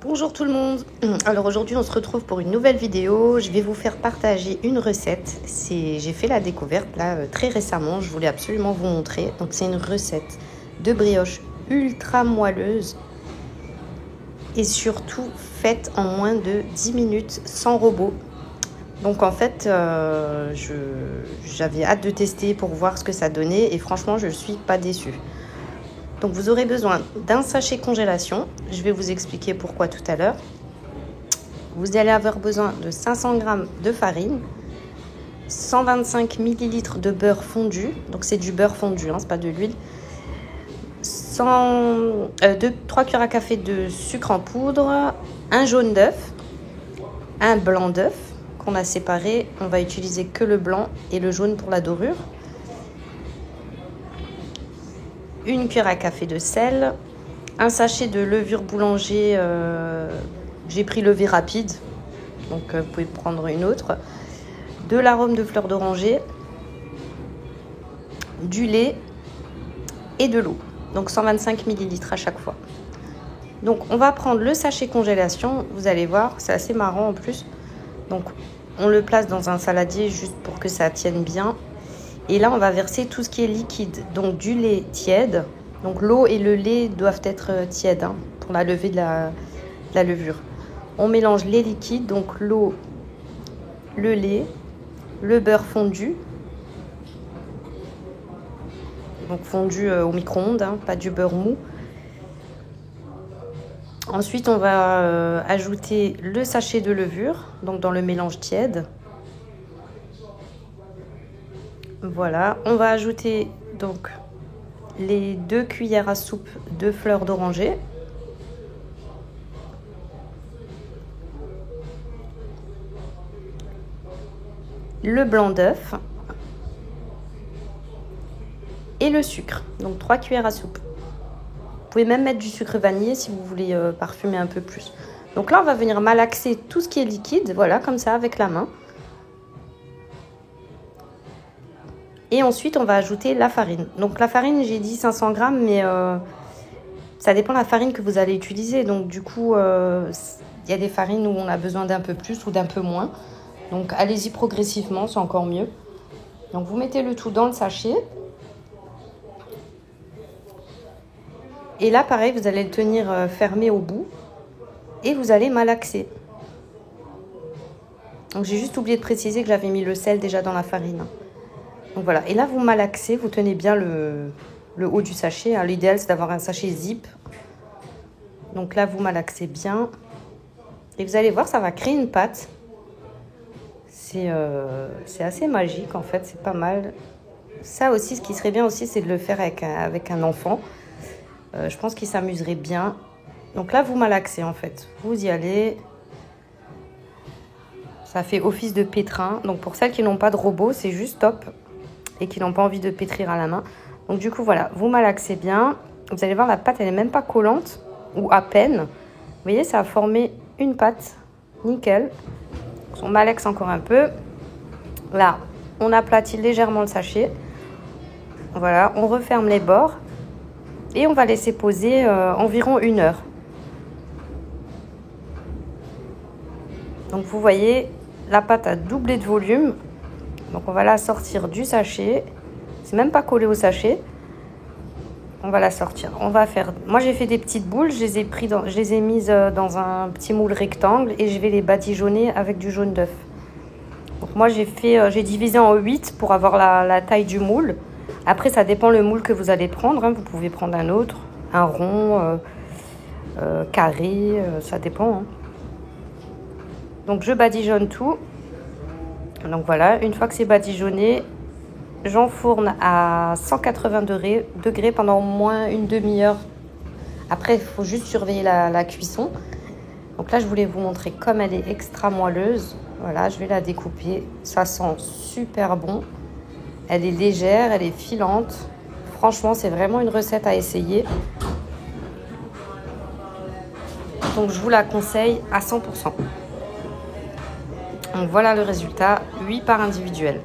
Bonjour tout le monde. Alors aujourd'hui on se retrouve pour une nouvelle vidéo. Je vais vous faire partager une recette. J'ai fait la découverte là très récemment. Je voulais absolument vous montrer. Donc c'est une recette de brioche ultra moelleuse et surtout faite en moins de 10 minutes sans robot. Donc en fait j'avais hâte de tester pour voir ce que ça donnait et franchement je ne suis pas déçue. Donc vous aurez besoin d'un sachet congélation. Je vais vous expliquer pourquoi tout à l'heure. Vous allez avoir besoin de 500 g de farine, 125 ml de beurre fondu. Donc c'est du beurre fondu, hein, c'est pas de l'huile. 3 cuillères à café de sucre en poudre, un jaune d'œuf, un blanc d'œuf qu'on a séparé. On va utiliser que le blanc et le jaune pour la dorure. Une cuillère à café de sel, un sachet de levure boulanger, j'ai pris levée rapide, donc vous pouvez prendre une autre, de l'arôme de fleur d'oranger, du lait et de l'eau, donc 125 ml à chaque fois. Donc on va prendre le sachet congélation, vous allez voir, c'est assez marrant en plus. Donc on le place dans un saladier juste pour que ça tienne bien. Et là, on va verser tout ce qui est liquide, donc du lait tiède. Donc l'eau et le lait doivent être tièdes hein, pour la levée de la levure. On mélange les liquides, donc l'eau, le lait, le beurre fondu. Donc fondu au micro-ondes, hein, pas du beurre mou. Ensuite, on va ajouter le sachet de levure, donc dans le mélange tiède. Voilà, on va ajouter donc les 2 cuillères à soupe de fleur d'oranger. Le blanc d'œuf. Et le sucre, donc 3 cuillères à soupe. Vous pouvez même mettre du sucre vanillé si vous voulez parfumer un peu plus. Donc là, on va venir malaxer tout ce qui est liquide, voilà, comme ça, avec la main. Et ensuite, on va ajouter la farine. Donc la farine, j'ai dit 500 g, mais ça dépend de la farine que vous allez utiliser. Donc du coup, y a des farines où on a besoin d'un peu plus ou d'un peu moins. Donc allez-y progressivement, c'est encore mieux. Donc vous mettez le tout dans le sachet. Et là, pareil, vous allez le tenir fermé au bout. Et vous allez malaxer. Donc j'ai juste oublié de préciser que j'avais mis le sel déjà dans la farine. Donc voilà, et là vous malaxez, vous tenez bien le haut du sachet. Hein. L'idéal c'est d'avoir un sachet zip. Donc là vous malaxez bien. Et vous allez voir, ça va créer une pâte. C'est assez magique en fait, c'est pas mal. Ça aussi, ce qui serait bien aussi, c'est de le faire avec un enfant. Je pense qu'il s'amuserait bien. Donc là vous malaxez en fait, vous y allez. Ça fait office de pétrin. Donc pour celles qui n'ont pas de robot, c'est juste top. Et qui n'ont pas envie de pétrir à la main. Donc du coup, voilà, vous malaxez bien. Vous allez voir, la pâte, elle n'est même pas collante, ou à peine. Vous voyez, ça a formé une pâte. Nickel. On malaxe encore un peu. Là, on aplatit légèrement le sachet. Voilà, on referme les bords. Et on va laisser poser environ 1 heure. Donc vous voyez, la pâte a doublé de volume. Donc on va la sortir du sachet. C'est même pas collé au sachet. On va la sortir. On va faire. Moi j'ai fait des petites boules. Je les ai mises dans un petit moule rectangle et je vais les badigeonner avec du jaune d'œuf. Donc moi j'ai divisé en 8 pour avoir la taille du moule. Après ça dépend le moule que vous allez prendre. Hein. Vous pouvez prendre un autre, un rond, carré, ça dépend. Hein. Donc je badigeonne tout. Donc voilà, une fois que c'est badigeonné, j'enfourne à 180 degrés pendant au moins une demi-heure. Après, il faut juste surveiller la cuisson. Donc là, je voulais vous montrer comme elle est extra moelleuse. Voilà, je vais la découper. Ça sent super bon. Elle est légère, elle est filante. Franchement, c'est vraiment une recette à essayer. Donc je vous la conseille à 100%. Donc voilà le résultat, 8 parts individuelles.